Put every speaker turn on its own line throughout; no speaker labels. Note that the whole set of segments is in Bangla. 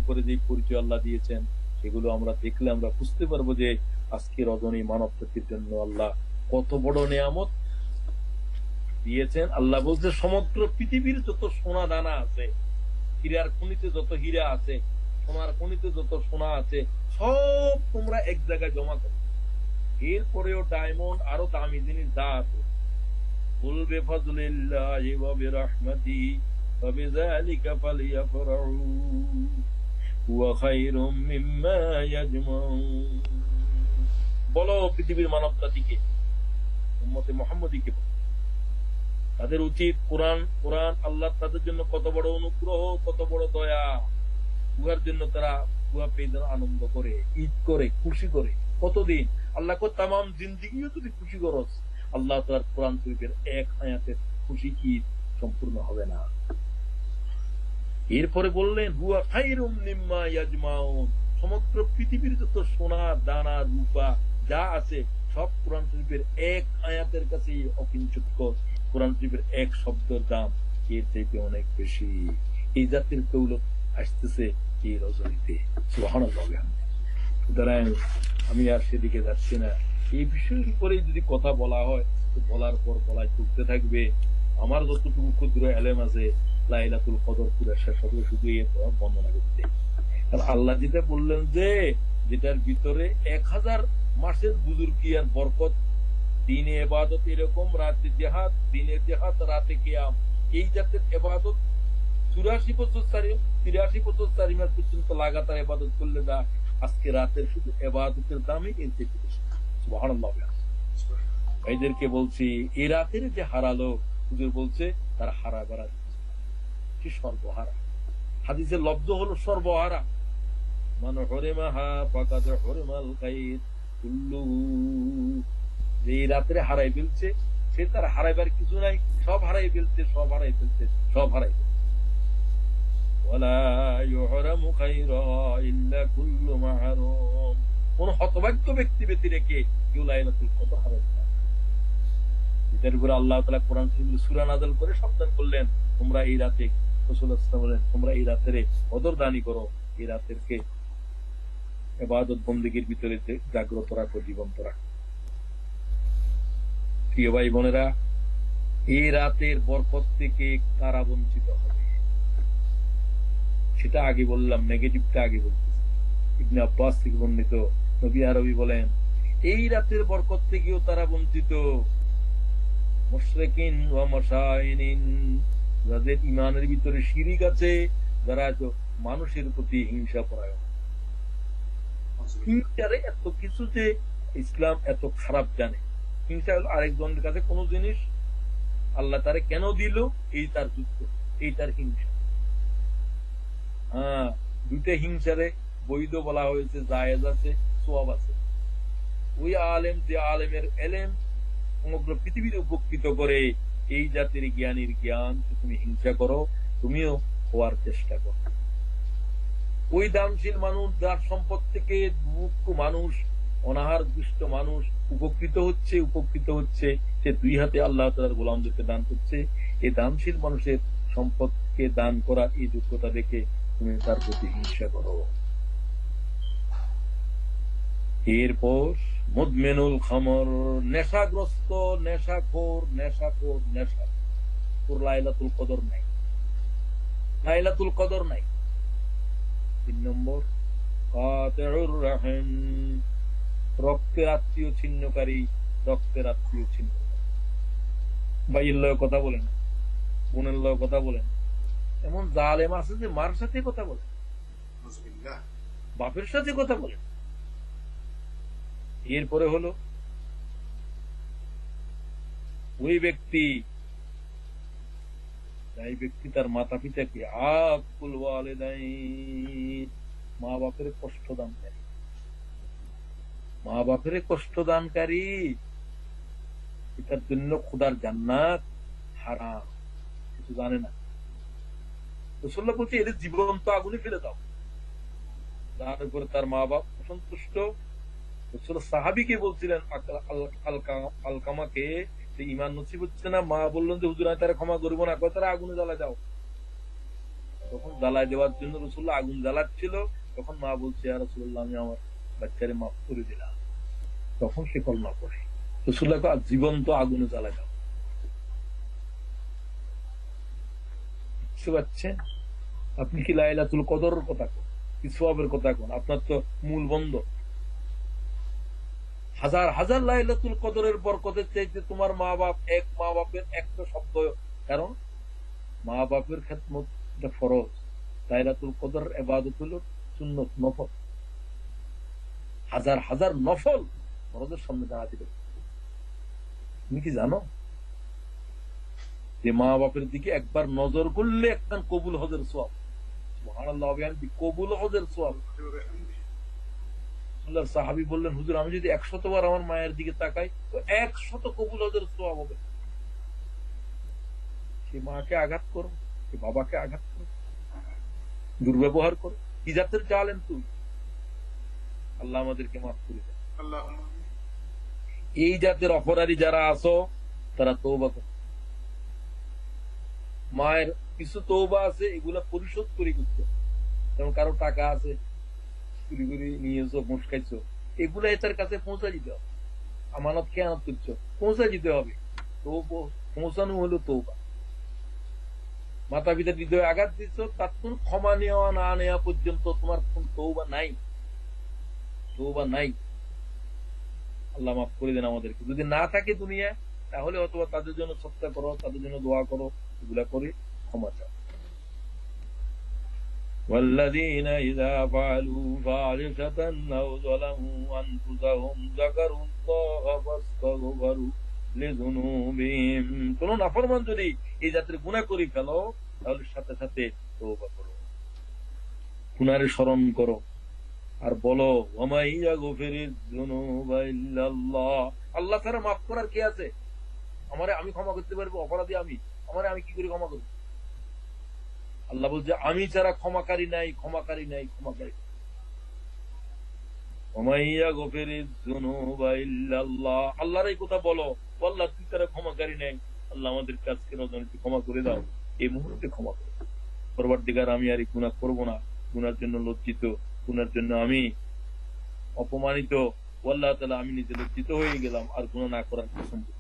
করে যে পরিচয় আল্লাহ দিয়েছেন সেগুলো আমরা দেখলে আমরা বুঝতে পারবো যে আজকে রজনী মানব জাতির জন্য আল্লাহ কত বড় নিয়ামত দিয়েছেন। আল্লাহ বলছে সমগ্র পৃথিবীর যত সোনা দানা আছে, হীরার খনিতে যত হীরা আছে, সোনার খনিতে যত সোনা আছে, সব তোমরা এক জায়গায় জমা করো। এরপরেও ডায়মন্ড আরো দামি জিনিস যা আছে, বলবে ফাজলিল্লাহি ওয়া বিরহমাতিহি ফাবিযালিকা ফালইফরাহু হুয়া খায়রুম মিম্মা ইয়াজমাউন। বলো পৃথিবীর মানব জাতিকে, উম্মতে মুহাম্মদীকে বলো, তাদের উচিত কোরআন কোরআন আল্লাহ তাদের জন্য কত বড় অনুগ্রহ, কত বড় দয়া, উহার জন্য তারা উহা পেয়ে যেন আনন্দ করে, ঈদ করে, খুশি করে। কতদিন আল্লাহ তাম জিন্দিগিও যদি খুশি করস, আল্লাহ তার কোরআন শরীফের এক আয়াতের খুশি ঈদ সম্পূর্ণ হবে না। এরপরে বললেন হুয়া খায়রুম মিম্মা ইয়াজমাউন, সমগ্র পৃথিবীর যত সোনা দানা রূপা যা আছে সব কোরআন শরীফের এক আয়াতের কাছে অকিঞ্চিত। কোরআন শরীফের এক শব্দের দাম এর চাইতে অনেক বেশি। এই জাতির দৌলত আসতেছে এই রজনীতে। সুবহানাল্লাহ। সুতরাং আমি আর সেদিকে যাচ্ছি না। এই বিষয়ের উপরে যদি কথা বলা হয় তো বলার পর বলাই চলতে থাকবে। আমার যতটুকু ক্ষুদ্র এলেম আছে লাইলাতুল কদর পুরা শেষ হবে শুধু এই বর্ণনা করতে। আল্লাহ যেটা বললেন যে যেটার ভিতরে 1000 মাসের বুজুর্গি আর বরকত, দিনে ইবাদত এরকম, রাতে জিহাদ, দিনে জিহাদ রাতে কিয়াম, এই জাতের ইবাদত 84 বছর 83 বছর 4 মাস পর্যন্ত লাগাতার ইবাদত করলে যা আজকে রাতের শুধু ইবাদতের দামই এর থেকে বেশি। সুবহানাল্লাহ। ভাইদেরকে বলছি এই রাতের যে হারালো, হুজুর বলছে তার হারা বাড়া কি সর্বহারা। হাদিসের লব্ধ হলো সর্বহারা। মান হুরিমাহা ফাকাদ হুরিমাল খায়র কুল্লুহু। যে রাত্রে হারাই ফেলছে সে তার হারাইবার কিছু নাই, সব হারাই ফেলছে, সব হারাই ফেলছে, সব হারাই ফেলছে। ওয়ালা ইউহরামু খায়রা ইল্লা কুল্লু মাহরুম। কোন হতভাগ্য ব্যক্তি ব্যতী রেখে কেউ লাইলাতুল কদর হারাবে না। এটার উপরে আল্লাহ তাআলা কোরআন শরীফে সূরা নাযিল করে সাবধান করলেন, তোমরা এই রাতে, রাসূলুল্লাহ সাল্লাল্লাহু আলাইহি ওয়াসাল্লাম বলেন, তোমরা এই রাতে কদর দানি করো, এই রাতেরকে ইবাদত বন্দেগীর ভিতরে জাগ্রত রাখো, জীবন্ত রাখো। প্রিয় ভাই বোনেরা, এই রাতের বরকত থেকে কারা বঞ্চিত হবে সেটা আগে বললাম, নেগেটিভটা আগে বলতেছি। ইবনে আব্বাস থেকে বর্ণিত, নবী আরবি বলেন এই রাতের বরকত থেকেও তারা বঞ্চিত। মুশরিকিন ওয়া মুশাইনিন, যাদের ইমানের ভিতরে শিরিক আছে, যারা মানুষের প্রতি হিংসা পরায়ণ। হিংসারে এত কিছু যে ইসলাম এত খারাপ জানে। হিংসা হলো আরেকজনের কাছে কোন জিনিস আল্লাহ তারে কেন দিল, এই তার যুদ্ধ, এই তার হিংসা। দুইটা হিংসারে বৈধ বলা হয়েছে, জায়েজ আছে, সওয়াব আছে। ওই আলেম যে আলেমের এলেম সমগ্র পৃথিবীর উপকৃত করে, এই জাতির জ্ঞানীর জ্ঞান তুমি হিংসা করো, তুমিও হওয়ার চেষ্টা করো। ওই দানশীল মানুষ যার সম্পদ থেকে মুক্ত মানুষ, অনাহার দুষ্ট মানুষ উপকৃত হচ্ছে, সে দুই হাতে আল্লাহ তাআলার গোলামদেরকে দান করছে। এই দানশীল মানুষের সম্পদকে দান করা এই যোগ্যতা দেখে তুমি তার প্রতি হিংসা করো। এরপর মুদমিনুল খামর, নেশাগ্রস্ত, নেশাখোর, তোর লাইলাতুল কদর নাই, লাইলাতুল কদর নাই। 3 নম্বর কাতিউর রাহিম, রক্তের আত্মীয় ছিন্নকারী, রক্তের আত্মীয় ছিন্নকারী। ভাইয়ের লয় কথা বলেন, বোনের লয় কথা বলেন। এমন জালেম আছে যে মার সাথে কথা বলে, বাপের সাথে কথা বলে। এরপরে হলো ওই ব্যক্তি তার মাতা পিতাকে আকুল ওয়ালিদাইন, মা বাপের কষ্ট দানকারী, এটার জন্য খোদার জান্নাত হারাম, কিছু জানে না। রাসূলুল্লাহ বলছে এদের জীবন্ত আগুনে ফেলে দাও। তার উপরে তার মা বাপ অসন্তুষ্ট। রাসূল সাহাবীকে বলছিলেন, আলকামাকে, যে ঈমান নসিব হচ্ছে না, মা বললেন যে হুজুর আমি তারা ক্ষমা করবো না, তারা আগুনে জ্বালা যাও। তখন জ্বালায় দেওয়ার জন্য রাসূলুল্লাহ আগুন জ্বালাচ্ছিল, তখন মা বলছে, ইয়া রাসূলুল্লাহ, আমি আমার বাচ্চারে মাফ করে দিলাম। তখন সে কলমা পড়ে। রাসূলুল্লাহ জীবন্ত আগুনে জ্বালা দাও। বুঝতে পারছেন? আপনি কি লাইলাতুল কদরের কথা কোন, কি সওয়াবের কথা কোন? আপনার তো মূল বন্ধ। হাজার হাজার লাইলাতুল কদরের বরকতের চাইতে তোমার মা বাপ, এক মা বাপের একটা শব্দ, কারণ মা বাপের খেদমত এটা ফরজ, লাইলাতুল কদর ইবাদত হলো সুন্নত, নফল। হাজার হাজার নফল ফরজের সামনে দাঁড়াতে হবে। তুমি কি জানো যে মা বাপের দিকে একবার নজর করলে একখান কবুল হজের সওয়াব, সুবহানাল্লাহ, কবুল হজের সওয়াব। আল্লাহর সাহাবী বললেন, হুজুর, আমি যদি 100 বার আমার মায়ের দিকে তাকাই তো 100 কবুল হজের সওয়াব হবে। সে মাকে আঘাত করো, সে বাবাকে আঘাত করো, দুর্ব্যবহার করো, কি জাতের চালেন তুই? আল্লাহ আমাদেরকে মাফ করে দেন। এই জাতের অপরাধী যারা আছো তারা তওবা করো। মায়ের কিছু তওবা আছে, এগুলা পরিশোধ করে করতে, যেমন কারো টাকা আছে চুরি করে নিয়েছো, মুশকাইছো, এগুলা এটার কাছে পৌঁছা দিতে হবে। আমানত খেয়ানত করছো, পৌঁছা দিতে হবে। পৌঁছানো হলো তওবা। মাতা পিতার হৃদয়ে আঘাত দিচ্ছ, তার কোন ক্ষমা নেওয়া না নেওয়া পর্যন্ত তোমার কোন তওবা নাই, তওবা নাই। আল্লাহ মাফ করে দেন আমাদেরকে। যদি না থাকে দুনিয়া, তাহলে অথবা তাদের জন্য সৎকার করো, তাদের জন্য দোয়া করো, এগুলা করে ক্ষমা চাও। والذين إذا فعلوا فاحشة أو ظلموا أنفسهم ذكروا الله فاستغفروا لذنوبهم। কোন নাফরমান যদি এই জাতের গুনাহ করে ফেলো, তাহলে সাথে সাথে তওবা করো, গুনাহের স্মরণ করো, আর বলো, ওয়া ইয়াগফিরুয যুনুবা ইল্লাল্লাহ, আল্লাহ ছাড়া মাফ করার কে আছে? আমারে আমি ক্ষমা করতে পারবো? অপরাধী আমি কি করে ক্ষমা করব? আল্লাহ বলছে, আমি ছাড়া ক্ষমাকারী নাই, ক্ষমাকারী নাই, ক্ষমাকারী। ওয়া ইয়াগফিরুয যুনুবা ইল্লাল্লাহ, আল্লাহর এই কথা বলো, আল্লাহ তুই ছাড়া ক্ষমাকারী নাই, আল্লাহ আমাদের কাজকে রজনীতে ক্ষমা করে দাও, এই মুহূর্তে ক্ষমা করো। পরবর্তীকার আমি আর এই গুনাহ করবো না, গুনার জন্য লজ্জিত, গুনার জন্য আমি অপমানিত, আল্লাহ তাআলা আমি নিজে লজ্জিত হয়ে গেলাম, আর গুনাহ না করার কসম করি।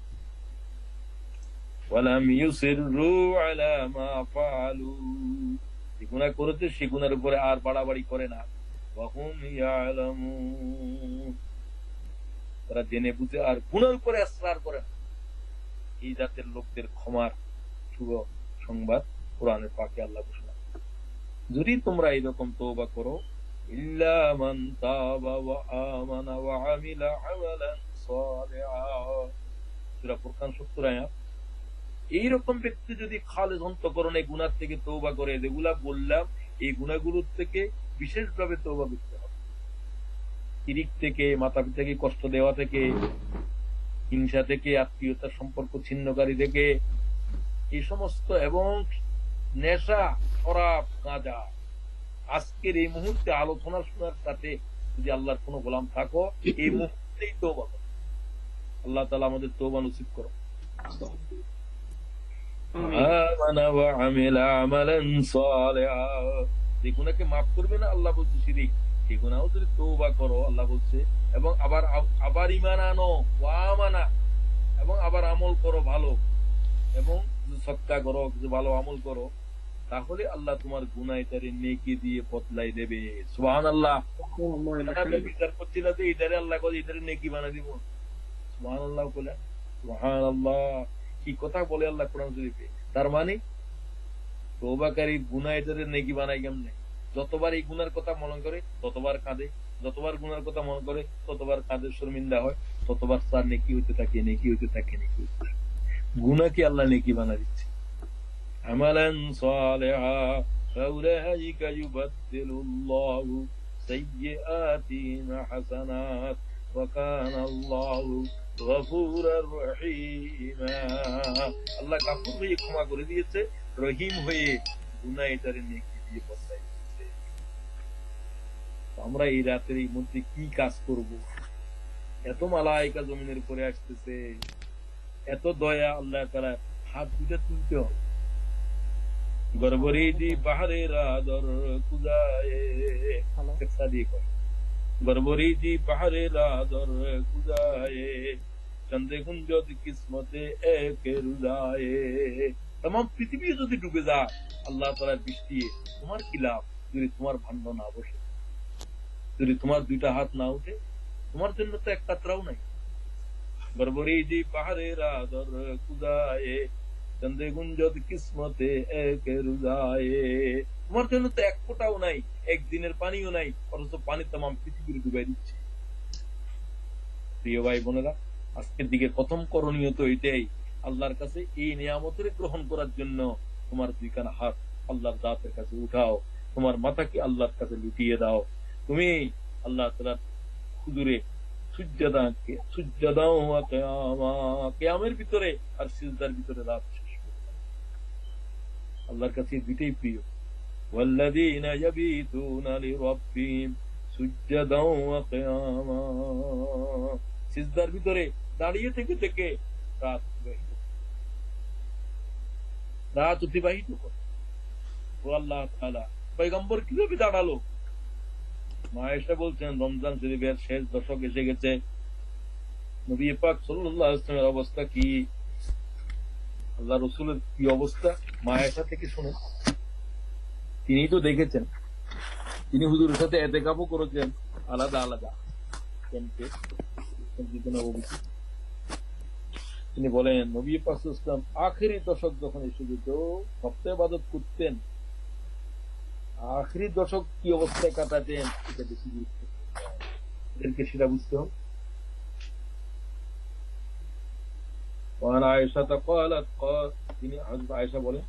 ওয়ালাম ইউসিররু আলা মা ফাআলু, যে গুনাহ করেছে সে গুনার উপরে আর বাড়াবাড়ি করে না। ওয়া হুম ইয়ালামুন, তারা জেনে বুঝে আর গুনার উপরে ইসরার করে না। এই জাতের লোকদের ক্ষমার শুভ সংবাদ কোরআনের পাকে আল্লাহ ঘোষণা। যদি তোমরা এরকম তওবা করো, ইল্লা মান তাবা ওয়া আমানা ওয়া আমিলা আমালান সালিহা, সূরা ফুরকান 70 আয়াত। এইরকম ব্যক্তি যদি খালেস অন্তঃকরণে গুনাহ থেকে তওবা করে, যেগুলা বললাম, এই গুনাহগুলোর থেকে বিশেষভাবে তওবা করতে হবে। শিরক থেকে, মাতা পিতাকে কষ্ট দেওয়া থেকে, হিংসা থেকে, আত্মীয়তার সম্পর্ক ছিন্নকারী থেকে, এই সমস্ত, এবং নেশা, শরাব, গাঁজা, আজকের এই মুহূর্তে আলোচনা শোনার সাথে যদি আল্লাহর কোন গোলাম থাকো, এই মুহূর্তেই তওবা করো। আল্লাহ তাআলা আমাদের তওবা নসিব করো। আমানা ওয়া আমিলা আমালান সালিহা, যে গুনাহকে মাফ করবে না আল্লাহ বলছে শিরক, সেই গুনাহও যদি তওবা করো আল্লাহ বলছে, এবং আবার ঈমান আনো, ওয়া আমানা, এবং আবার আমল করো ভালো, এবং সদকা করো, কিছু ভালো আমল করো, তাহলে আল্লাহ তোমার গুনাহ এটারে নেকি দিয়ে বদলাই দেবে। সুবহানাল্লাহ। বিচার করছি না যে এটারে আল্লাহ করে এটারে নেকি বানাই দিব। সুবহানাল্লাহ বলে, সুবহানাল্লাহ, কি কথা বলে আল্লাহ কোরআন শরীফে। তার মানে তওবাকারী গুনাহ এটারে নেকি বানাই কেমনে? যতবার এই গুনার কথা মনে করে ততবার কাঁদে, যতবার গুনার কথা মনে করে ততবার কাঁদে, শর্মিন্দা হয়, ততবার তার নেকি হইতে থাকে, নেকি হইতে থাকে, নেকি হইতে থাকে। গুনাহকে আল্লাহ নেকি বানা দিচ্ছে। আমালান সালিহা ফাউলাইকা ইউবাদদিলুল্লাহু সাইয়্যাতিহিম হাসানাত ওয়া কানা আল্লাহু গফুরার রহিমা, আল্লাহ গফুর হয়ে ক্ষমা করে দিয়েছে, রহিম হয়ে গুনাহ এটারে নেকি দিয়ে বদলাই দিয়েছে। আমরা এই রাতের মধ্যে কি কাজ করব? এত মালায়েকা জমিনের উপরে আসতেছে, এত দয়া, আল্লাহ তাআলা হাত দুটো তুলতে হবে। গর্বরিদি পাহাড়ের আদর কুদায়ে সাদি কর গর্বরিদি পাহাড়ের আদর কুদায়ে চন্দ্রে গুঞ্জত কিসমতে একে রুদায়ে। তমাম পৃথিবী যদি ডুবে যায় আল্লাহ তাআলার বৃষ্টি, তোমার কি লাভ যদি তোমার ভাণ্ড না বসে, যদি তোমার দুইটা হাত না উঠে? তোমার জন্য তো এক কাতরাও নাই। বরবরিদি পাহাড়ের আদর কুদায়ে চন্দ্রে গুঞ্জত কিসমতে একে রুদায়ে। তোমার জন্য তো এক ফোঁটাও নাই, একদিনের পানিও নাই, অথচ পানি তাম পৃথিবীর ডুবাই দিচ্ছে। প্রিয় ভাই বোনেরা, আজকের দিকে প্রথম করণীয় তো এটাই, আল্লাহর কাছে এই নিয়ামতের গ্রহণ করার জন্য তোমার দুইখানা হাত আল্লাহর দাঁতের কাছে উঠাও, তোমার মাথাকে আল্লাহর কাছে লুটিয়ে দাও। তুমি আল্লাহ তাআলার হুজুরে কিয়ামের ভিতরে আর সিজদার ভিতরে রাত শেষ করো। আল্লাহর কাছে দুইটাই প্রিয়। ওয়াল্লাযীনা ইয়াবিতুনা লিরাব্বিহিম সুজদাও ওয়া কিয়ামা। সিজদার ভিতরে দাঁড়িয়ে থেকে থেকে রাত অতিবাহিত করে। ও আল্লাহ তাআলা পয়গম্বর কিভাবে দাঁড়ালো? মা আয়েশা বলছেন, রমজান শরীফের শেষ দশক এসে গেছে, নবী পাক সাল্লাল্লাহু আলাইহি ওয়াসাল্লামের অবস্থা কি, আল্লাহ রাসূলের কি অবস্থা, মা আয়েশা থেকে শুনে। তিনি তো দেখেছেন, তিনি হুজুরের সাথে ইতিকাফও করেছেন আলাদা আলাদা ক্যাম্পে। তিনি বলেন, নবী পাক সাল্লাল্লাহু আলাইহি ওয়াসাল্লাম আখেরি দশক যখন এসে যেত সপ্তাহে ইবাদত করতেন, আখেরি দশক কি অবস্থায় কাটাতেন এটা বেশি গুরুত্ব, এদেরকে সেটা বুঝতে হবে। তিনি আয়েশা বলেন,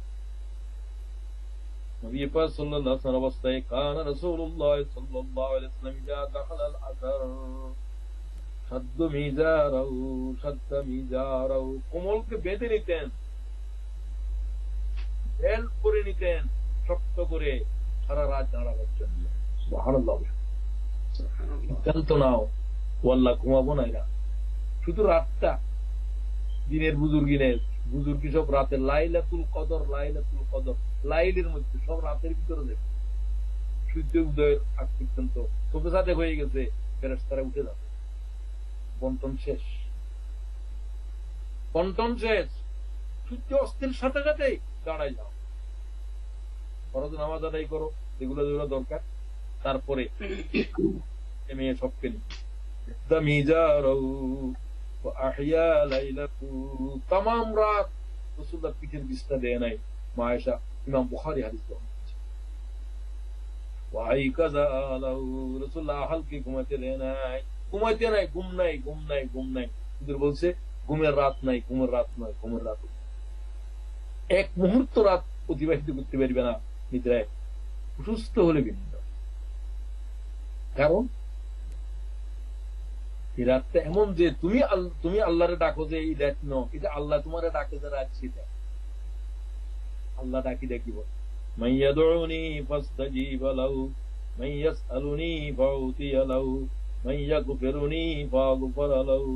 নবী পাক সাল্লাল্লাহু আলাইহি ওয়াসাল্লাম অবস্থায় কানা রাসূলুল্লাহ সাল্লাল্লাহু আলাইহি ওয়াসাল্লাম ইযা দাখালাল আসর শাদ্দা মিজারাহু, কোমলকে বেঁধে নিতেন, বেল করে নিতেন শক্ত করে সারা রাত দাঁড়াবার জন্য। সুবহানাল্লাহ। সিদ্ধান্ত নাও, ওয়াল্লাহ ঘুমাবো না এরা, শুধু রাতটা। দিনের বুজুর্গি সব রাতে, লাইলাতুল কদর লাইলের মধ্যে, সব রাতের ভিতরে দেবে। সূর্য উদয়ের আগ পর্যন্ত চোখে সাথে হয়ে গেছে, ফেরেশতারা উঠে যাবে, বন্টন শেষ। সূর্য অস্তের সাথে সাথে দাঁড়াই যাও, ফরজ নামাজ আদায় করো, যেগুলো যেগুলো দরকার, তারপরে মেয়ে সবকে তামাম রাত রাসূলুল্লাহ পিঠের বিছনা দেয় নাই। মা আয়েশা, ইমাম বুখারী হাদিস বর্ণনা করেছেন। রাসূলুল্লাহ আহলকে ঘুমাতে দেয় নাই, ঘুম নাই। হুজুর বলছে, ঘুমের রাত নাই। এক মুহূর্ত রাত অতিবাহিত করতে পারবে না নিদ্রায়, অসুস্থ হলে ভিন্ন। কারণ এই রাতটা এমন যে তুমি আল্লাহরে ডাকো যে এই রাত এটা আল্লাহ তোমারে ডাকে যে রাত, সেটা আল্লাহ ডাকি ডাকিব। মাইয়াদউনি ফাস্তাজিব লাহু মাইয়াসআলুনি ফাউতিয়া লাহু মাইয়াগফিরুনি ফাগফির লাহু।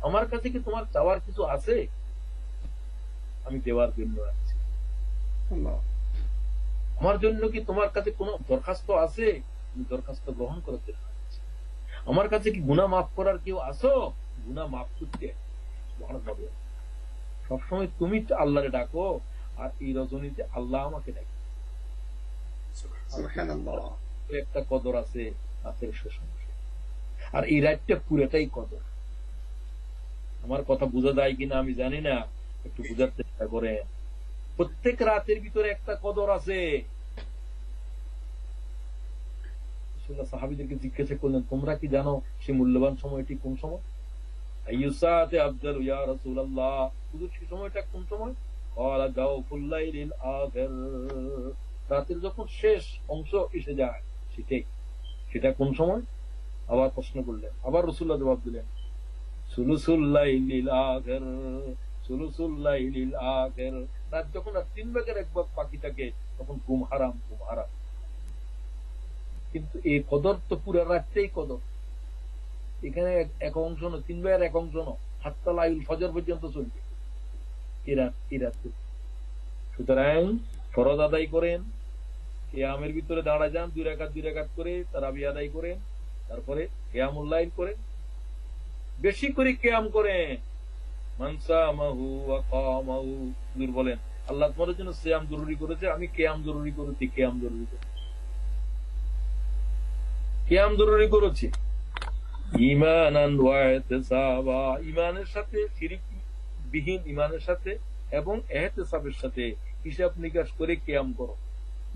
আমার কাছে কি তোমার চাওয়ার কিছু আছে? আমি দেওয়ার জন্য আছি। আমার জন্য কি তোমার কাছে কোনো দরখাস্ত আছে? আমি দরখাস্ত গ্রহণ করার জন্য আছি। আমার কাছে কি গুনাহ মাফ করার কেউ আসো? গুনাহ মাফ করতে সবসময় তুমি আল্লাহরে ডাকো, আর এই রজনীতে আল্লাহ আমাকে ডাকে। একটা কদর আছে রাতের শেষ অংশে, আর এই রাতটা পুরোটাই কদর। আমার কথা বোঝা যায় কিনা আমি জানি না, একটু বোঝার চেষ্টা করে। প্রত্যেক রাতের ভিতরে একটা কদর আছে। সাহাবীদেরকে জিজ্ঞাসা করলেন, তোমরা কি জানো সে মূল্যবান সময়টি কোন সময়? আইয়ুসাতে আফজাল ইয়া রাসূলুল্লাহ, হুজুর সেই সময়টা কোন সময়? ক্বালা জাওফুল লাইলিল আখির, রাতের যখন শেষ অংশ এসে যায় সেটা কোন সময়? আবার প্রশ্ন করলেন, আবার রাসূলুল্লাহ জবাব দিলেন, সুলুসুল লাইলিল আখির, রাত যখন 3 ভাগের 1 ভাগ বাকি থাকে তখন ঘুম হারাম। কিন্তু এই কদর তো পুরো রাতটাই কদর। এখানে এক অংশ না, 3 ভাগের 1 অংশ না, হাত্তা লাইল ফজর পর্যন্ত চলবে এই রাত। সুতরাং ফরজ আদায় করেন, কিয়ামের ভিতরে দাঁড়া যান, 2 রাকাত করে তারাবি আদায় করেন, তারপরে কিয়ামুল লাইল করেন, বেশি করে কিয়াম করেন। মান সামাহু ওয়া কামাহু, হুজুর বলেন আল্লাহ তোমাদের জন্য সিয়াম জরুরি করেছে, আমি কিয়াম জরুরি করেছি, কিয়াম জরুরি করেছি, কিয়াম জরুরি করেছি। ঈমানান ওয়া ইহতিসাবা, ঈমানের সাথে, শিরক বিহীন ঈমানের সাথে এবং ইহতিসাবের সাথে হিসাব নিকাশ করে কিয়াম করো।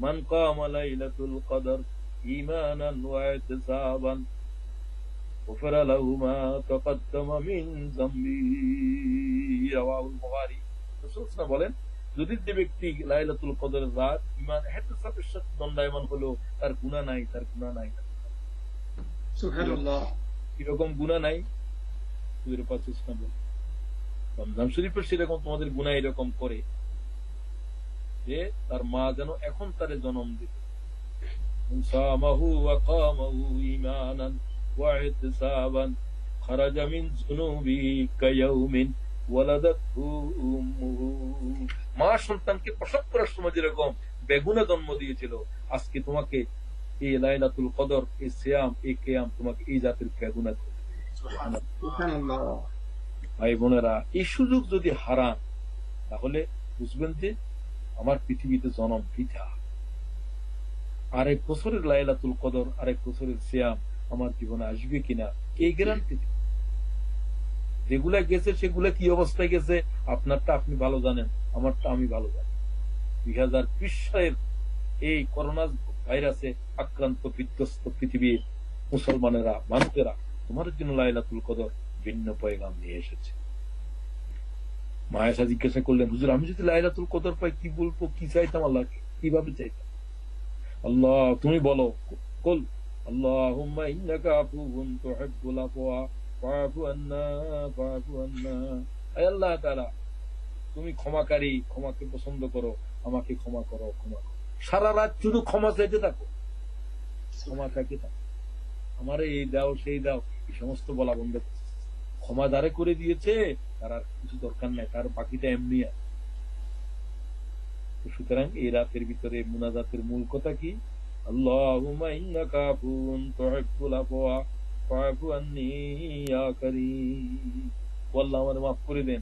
মান কামা লাইলাতুল কদর ঈমানান ওয়া ইহতিসাবান গুফিরা লাহু মা তাকাদ্দামা মিন যামবিহি, রাওয়াহুল বুখারী। রাসূল সাল্লাল্লাহু আলাইহি ওয়াসাল্লাম বলেন, যদি যে ব্যক্তি লাইলাতুল কদরের রাত ঈমান ইহতিসাবের সাথে দণ্ডায়মান হলো, তার গুনাহ নাই, তার গুনাহ নাই।
সুবহানাল্লাহ।
এরকম গুনাহ নাই রমজান শরীফের সেরকম তোমাদের গুনাহ এরকম করে যে তার মা যেন এখন তারে জন্ম দিতে। সামাহু ওয়া কামাহু ঈমানান ওয়া ইহতিসাবান খারাজা মিন যুনুবিহি কায়াউমিন ওয়ালাদাতহু উম্মুহু, মা সন্তানকে প্রসব করার সময় যেরকম বেগুনে জন্ম দিয়েছিল, আজকে তোমাকে এই লাইলাতুল কদর, এই সিয়াম, এই কিয়াম তোমাকে এই জাতির বেগুনে করবে।
সুবহানাল্লাহ।
ভাই বোনেরা, এই সুযোগ যদি হারান তাহলে বুঝবেন যে আমার পৃথিবীতে জন্ম বৃথা। আরেক বছরের লাইলাতুল কদর, আরেক বছরের সিয়াম আমার জীবনে আসবে কিনা এই গ্যারান্টি। যেগুলা গেছে সেগুলা কি অবস্থায় গেছে আপনারটা আপনি ভালো জানেন, আমারটা আমি ভালো জানি। 2020 সালের এই করোনা ভাইরাসে আক্রান্ত বিধ্বস্ত পৃথিবীর মুসলমানেরা, মানুষেরা তোমার জন্য লাইলাতুল কদর ভিন্ন পয়গাম নিয়ে এসেছে। মায়েশা জিজ্ঞাসা করলেন, হুজুর আমি যদি লাইলাতুল কদর পাই কি বলবো, কি চাইতাম আল্লাহকে, কিভাবে চাইতাম? আল্লাহ তুমি বলো, কুল আল্লাহুম্মা ইন্নাকা আফুউন তুহিব্বুল আফওয়া ফাআফু আন্না ফাআফু আন্না। আয় আল্লাহ তাআলা, তুমি ক্ষমাকারী, ক্ষমাকে পছন্দ করো, আমাকে ক্ষমা করো, ক্ষমা করো। সারা রাত শুধু ক্ষমা চাইতে থাকো, ক্ষমা চাইতে থাকো, আমারে এই দাও সেই দাও, এই সমস্ত বলা বন্ধ করো। ক্ষমা যারে করে দিয়েছে তার আর কিছু দরকার নাই, তার বাকিটা এমনি আছে। সুতরাং এই রাতের ভিতরে মুনাজাতের মূল কথা কি? আল্লাহুম্মা ইন্নাকা আফুউন তুহিব্বুল আফওয়া ফাআফু আন্নী ইয়া কারীম। আল্লাহ আমারে মাফ করে দেন।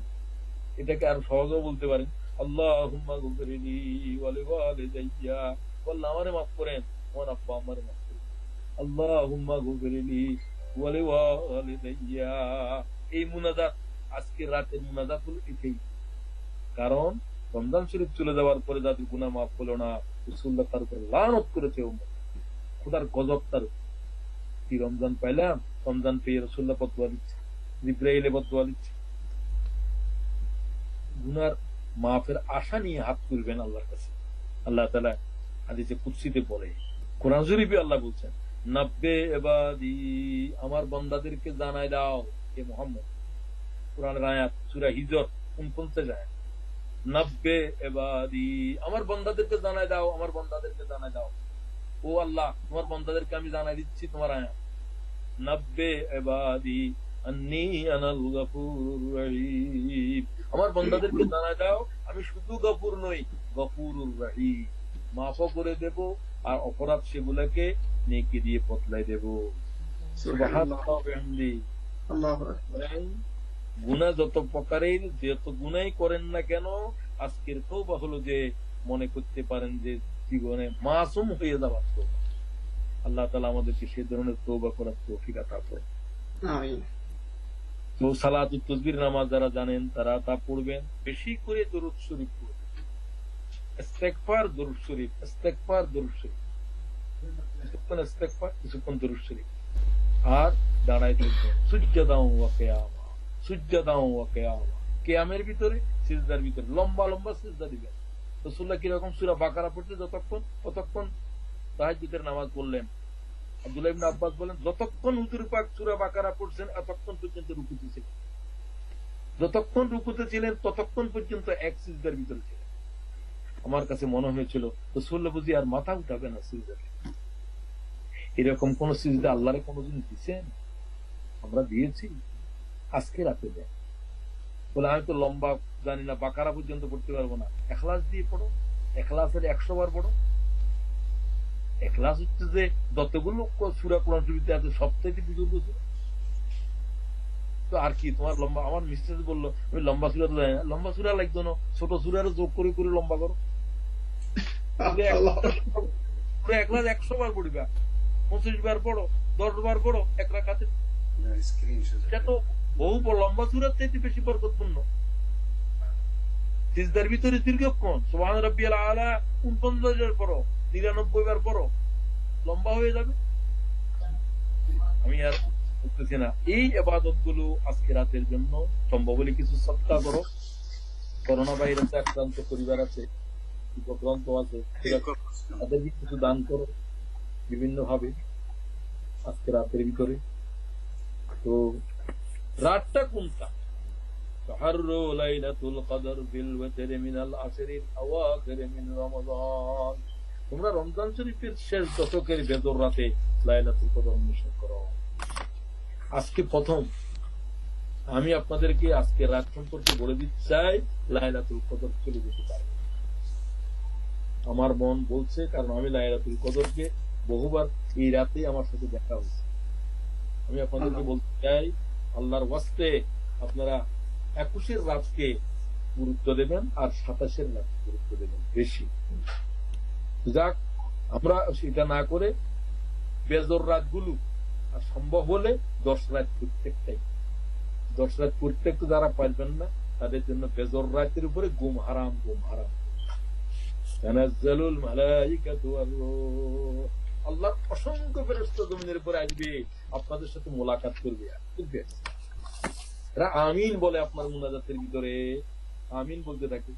এটাকে আর সহজও বলতে পারেন, আল্লাহুম্মা গফিরলি ওয়া লিওয়ালিদাইয়া, আল্লাহ আমারে মাফ করেন, আমার আব্বা আমারে মাফ করেন। আল্লাহুম্মা গফিরলি ওয়া লিওয়ালিদাইয়া। এই মুনাজাত, আজকের রাতের মুনাজাত হলো এটাই। কারণ রমজান শরীফ চলে যাওয়ার পরে যাদের গুনাহ মাফ হলো না, রাসূলুল্লাহ তার উপর লানত করেছে, খোদার গজব তার। কি রমজান পাইলাম, রমজান পেয়ে রাসূলুল্লাহ বদদুয়া দিচ্ছে, জিবরাইল বদদুয়া দিচ্ছে। গুনার মাফের আশা নিয়ে হাত তুলবেন আল্লাহর কাছে। আল্লাহ তাআলা হাদিসে কুদসিতে বলে, কোরআন শরীফে আল্লাহ বলছেন, নাব্বে ইবাদি, আমার বান্দাদেরকে জানায় দাও হে মুহাম্মদ। কোরআনের আয়াত সূরা হিজর 49 আয়াত। নাব্বে ইবাদি, আমার বান্দাদেরকে জানায় দাও, আমার বান্দাদেরকে জানায় দাও। ও আল্লাহ, তোমার বান্দাদেরকে আমি জানাই দিচ্ছি তোমার আয়াত, নাব্বে ইবাদি আন্নী আনাল গফুরুর রহিম। আমার বান্দাদেরকে জানায় দাও আমি শুধু গফুর নই, গফুরুর রহিম, মাফও করে দেব আর অপরাধ সেগুলোকে নেকি দিয়ে বদলাই দেব। সুবহানাল্লাহ বিহামদি।
আল্লাহু আকবার।
গুনাহ যত প্রকারের, যত গুনাহই করেন না কেন, আজকের তওবা হলো যে মনে করতে পারেন যে জীবনে মাসুম হয়ে যাওয়ার তওবা। আল্লাহ তাআলা আমাদেরকে সেই ধরনের তওবা করার তৌফিক আতা করেন।
আমিন।
তো সালাতুত তাসবিহ নামাজ যারা জানেন তারা তা পড়বেন, বেশি করে দরুদ শরীফ পড়বেন, ইস্তেগফার, দরুদ শরীফ, ইস্তেগফার, দরুদ শরীফ, কিছুক্ষণ ইস্তেগফার, কিছুক্ষণ দরুদ শরীফ। আর দাঁড়ায় থাকবেন সুজদাও ওয়া কিয়ামা, সুজদাও ওয়া কিয়ামা, কিয়ামের ভিতরে, সিজদার ভিতরে লম্বা লম্বা সিজদা দিবেন। রাসূলুল্লাহ কি রকম সূরা বাকারা পড়তে ততক্ষণ তাহাজ্জুদের নামাজ পড়লেন। আব্দুল্লাহ ইবনে আব্বাস বলেন, যতক্ষণ হুজুর পাক সূরা বাকারা পড়ছেন এতক্ষণ পর্যন্ত রুকুতে ছিলেন, যতক্ষণ রুকুতে ছিলেন ততক্ষণ পর্যন্ত এক সিজদার ভিতরে ছিলেন। আমার কাছে মনে হয়েছিল রাসূলুল্লাহ বুঝি আর মাথা উঠাবে না সিজদাতে। এরকম কোন সিজদা আল্লাহরে কোনদিন দিয়েছেন? আমরা দিয়েছি? আজকে রাতে দেন। বলে আমি তো লম্বা জানি না, বাকারা পর্যন্ত পড়তে পারবো না, ইখলাস দিয়ে পড়ো, এখলাসের 100 বার পড়ো। এখলাস হচ্ছে যে যতগুলো সূরা কোরআন শরীফে আছে সবচাইতে বুজুর্গ সূরা। তো আর কি তোমার লম্বা, আমার মিস্টার বললো আমি লম্বা সূরা তো জানি না, লম্বা সূরা লাগতো না, ছোট সূরারও যোগ করে করে লম্বা করো। এখলাস 100 বার পড়িবা, 25 বার পড়ো, 10 বার পড়ো এক রাকাতে, এটা তো বহু লম্বা সূরার চাইতে বেশি বরকতপূর্ণ। সিজদার ভিতরে দীর্ঘক্ষণ সুবহান রাব্বিয়াল আলা 49 বার পড়ো, 99 বার পড়ো, লম্বা হয়ে যাবে। আমি আর বলতেছি না। এই ইবাদত গুলো আজকে রাতের জন্য সম্ভব হলে কিছু সদকা করো। করোনা ভাইরাসে আক্রান্ত পরিবার আছে, উপক্রান্ত আছে, তাদেরকে কিছু দান করো বিভিন্ন ভাবে আজকে রাতের ভিতরে। তো রাতটা কোনটা? تحروا ليلة القدر في الوتر من العشر الأواخر من رمضان। তোমরা রমজান শরীফের শেষ দশকের বেজর রাতে লাইলাতুল কদর অন্বেষণ করো। আজকে প্রথম আমি আপনাদেরকে আজকে রাত সম্পর্কে বলে দিতে চাই, লাইলাতুল কদর চলে যেতে পারে। আমার মন বলছে, কারণ আমি লাইলাতুল কদরকে বহুবার এই রাতে আমার সাথে দেখা হয়েছে। আমি আপনাদেরকে বলতে চাই, আল্লাহর ওয়াস্তে আপনারা 21-এর রাতকে গুরুত্ব দেবেন আর 27-এর রাতকে গুরুত্ব দেবেন বেশি। যাক, আমরা সেটা না করে বেজর রাতগুলো আর সম্ভব হলে 10 রাত প্রত্যেকটাই, 10 রাত প্রত্যেকটা যারা পারবেন না তাদের জন্য বেজর রাতের উপরে গুম হারাম, গুম হারাম। তানাজ্জালুল মালাইকাতু ওয়ার রূহ, আল্লাহর অসংখ্য ফেরেশতা জমিনের উপরে আসবে, আপনাদের সাথে মোলাকাত করবে। তারা আমিন বলে আপনার মুনাজাতের ভিতরে, আমিন বলতে থাকে।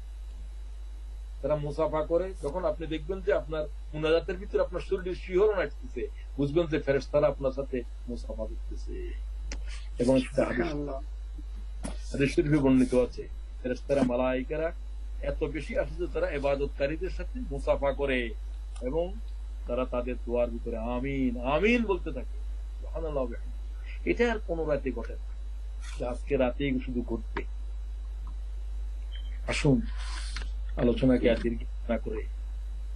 তারা মুসাফা করে। যখন আপনি দেখবেন যে আপনার মুনাজাতের ভিতরে আপনার শরীরের শিহরণ আসতেছে, বুঝবেন যে ফেরেশতারা আপনার সাথে মুসাফা করতেছে। এবং হাদিস শরীফে বর্ণিত আছে, ফেরেশতারা মালায়েকারা এত বেশি আসে যে তারা ইবাদতকারীদের সাথে মুসাফা করে এবং তারা তাদের দোয়ার ভিতরে আমিন আমিন বলতে থাকে। সুবহানাল্লাহ। এটা আর কোন রাতে ঘটে না, আজকে রাতে শুধু ঘটবে। আসুন আলোচনাকে আর দীর্ঘ না করে,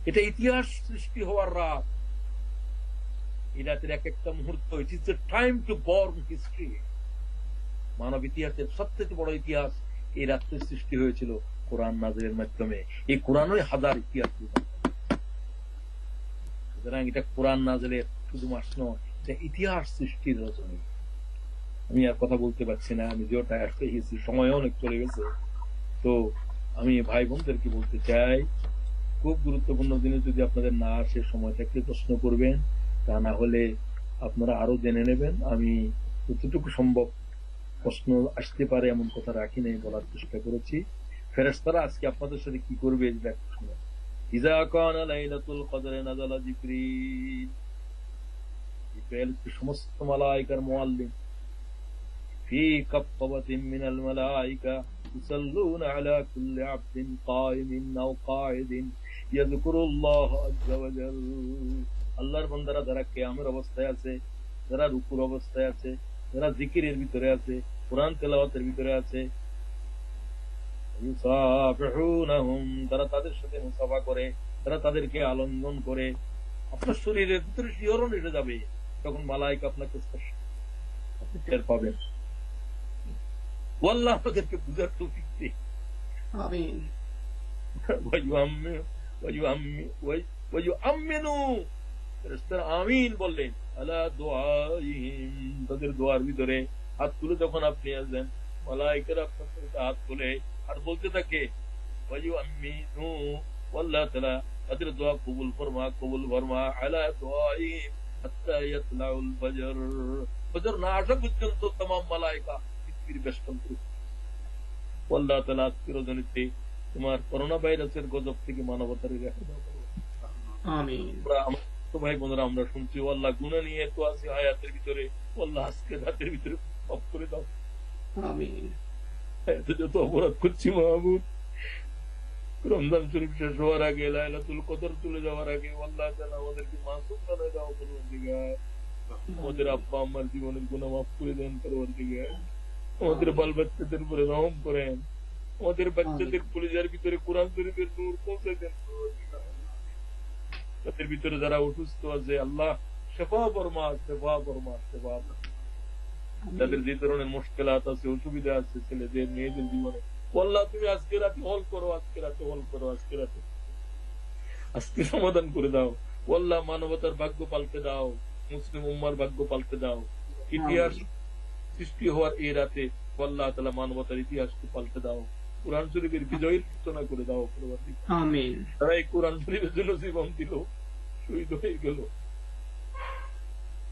এটা ইতিহাস সৃষ্টি হওয়ার রাত। এই রাতের এক একটা মুহূর্ত, it is the time to born history. মানব ইতিহাসের সবচেয়ে বড় ইতিহাস এই রাত্রের সৃষ্টি হয়েছিল কোরআন নাযিলের মাধ্যমে। এই কোরআনই হাজার ইতিহাস। সুতরাং এটা কোরআন নাযিলের শুধু মাস নয়, এটা ইতিহাস সৃষ্টির রচনা। আমি আর কথা বলতে পারছি না, আমি যেটা আসতে গেছি, সময় অনেক চলে গেছে। তো আমি ভাই বোনদেরকে বলতে চাই, খুব গুরুত্বপূর্ণ দিনে যদি আপনাদের না আসে, সময় থাকলে প্রশ্ন করবেন, তা না হলে আপনারা আরো জেনে নেবেন। আমি যতটুকু সম্ভব প্রশ্ন আসতে পারে এমন কথা রাখি নাই, বলার চেষ্টা করেছি। ফেরেশতারা আজকে আপনাদের সাথে কি করবে শুনে। ইযা কানা লাইলাতুল কদরে নাযালা জিবরিল, জিবরাইল সমস্ত মালায়েকার মুআল্লিম, في كفوة من الملائكة يصلون على كل عبد قائم أو قاعد يذكر الله عز وجل। আল্লাহর বান্দারা যারা কিয়ামের অবস্থায় আছে, যারা রুকুর অবস্থায় আছে, যারা জিকিরের ভিতরে আছে, কোরআন তেলাওয়াতের ভিতরে আছে, ইউসাফিহুনহুম, তারা তাদের সাথে মুসাফা করে, তারা তাদেরকে আলিঙ্গন করে। আপনার শরীরের ভিতরে শিহরণ এসে যাবে, তখন মালায়েকা আপনাকে স্পর্শ, আপনি টের পাবেন। আল্লাহ আমাদেরকে বুঝার তৌফিক দিন।
আমিন।
আমিন বললেন আলা দুআইহিম, তাদের দোয়ার ভিতরে হাত তুলে যখন আপনি আসবেন, মালায়েকারা আপনার হাত তুলে আর বলতে থাকে ওয়ায়ুআমিনু, আল্লাহ তাআলা তাদের দোয়া কবুল ফরমা, কবুল ফরমা। আলা দুআইহিম হাত্তা ইয়াতলাউল ফজর, ফজর না আসা পর্যন্ত तमाम মালায়েকা আল্লাহ তাআলা চিরজনীতে তোমার করোনা ভাইরাসের গজব থেকে মানবতার রেখা দাও। আমিন। ভাই বোনেরা, আমরা শুনছি আল্লাহ গুনাহ নিয়ে তো আছি হায়াতের ভিতরে, আল্লাহ আজকে রাতের ভিতরে মাফ করে দাও।
আমিন।
যত অপরাধ করছি মাহবুব, রমজান শরীফ শেষ হওয়ার আগে, লাইলাতুল কদর চলে যাওয়ার আগে আল্লাহ তাআলা আমাদেরকে মাসুম বানায় দাও পরওয়ারদিগার। আমাদের আব্বা আম্মার জীবনের গুনাহ মাফ করে দেন পরওয়ারদিগার। আমাদের বাল বাচ্চাদের উপরে রহম করেন। আমাদের বাচ্চাদের কলিজার ভিতরে কোরআন শরীফের নূর পৌঁছে দেন। তাদের ভিতরে যারা অসুস্থ আছে আল্লাহ শেফা বর্মা, শেফা বর্মা, শেফা বর্মা। তাদের যে ধরনের মুশকিলাত আছে, অসুবিধা আছে ছেলেদের মেয়েদের জীবনে, আল্লাহ তুমি আজকে রাতে হল করো, আজকে রাতে হল করো, আজকে রাতে আজকে সমাধান করে দাও। আল্লাহ মানবতার ভাগ্য পাল্টে দাও, মুসলিম উম্মার ভাগ্য পাল্টে দাও। ইতিহাস সৃষ্টি হওয়ার এই রাতে আল্লাহ তাআলা মানবতার ইতিহাসকে পাল্টে দাও। কোরআন শরীফের বিজয়ের সূচনা করে দাও।
আমিন।
তারা এই কোরআন শরীফের জন্য জীবন দিল, শহীদ হয়ে গেল।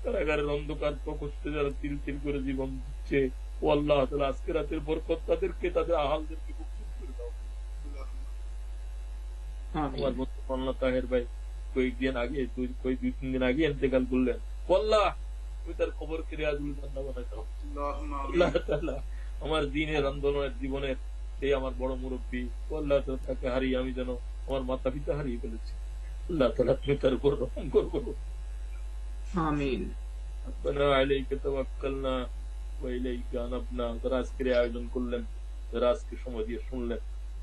কারাগারের অন্ধকার প্রকোষ্ঠে যারা তিল তিল করে জীবন দিচ্ছে, ও আল্লাহ তাআলা আজকে রাতের বরকত তাদেরকে, তাদের আহালদেরকে মুক্ত করে দাও। আমার বন্ধু মোল্লা তাহের ভাই কয়েকদিন আগে, দুই তিন দিন আগে ইন্তেকাল করলেন। আল্লাহ তুমি তার খবর কে রিয়াজুল জান্নাহ বানাই দাও। আল্লাহ তাআলা আমার দ্বীনের আন্দোলনের জীবনের এই আমার বড় মুরব্বী, আল্লাহ তাআলা তাকে হারিয়ে আমি যেন আমার মাতা পিতা হারিয়ে ফেলেছি। আল্লাহ তাআলা তুমি তার উপর রহম করো।
আমিন।
ربنا عليك توكلنا وإليك أنبنا। যারা আজকের আয়োজন করলেন, যারা আজকে সময় দিয়ে শুনলেন,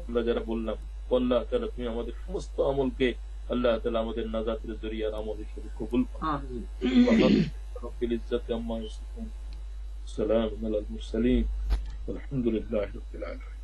আমরা যারা বললাম, আল্লাহ তাআলা তুমি আমাদের সমস্ত আমলকে আল্লাহ তাআলা আমাদের নাজাতের জরিয়ার আমল হিসেবে কবুল করুন।
আমিন।
রব্বিল ইজ্জাতি আম্মা ইয়াসিফুন, সালামুন আলাল মুরসালিন, আলহামদুলিল্লাহি রাব্বিল আলামিন।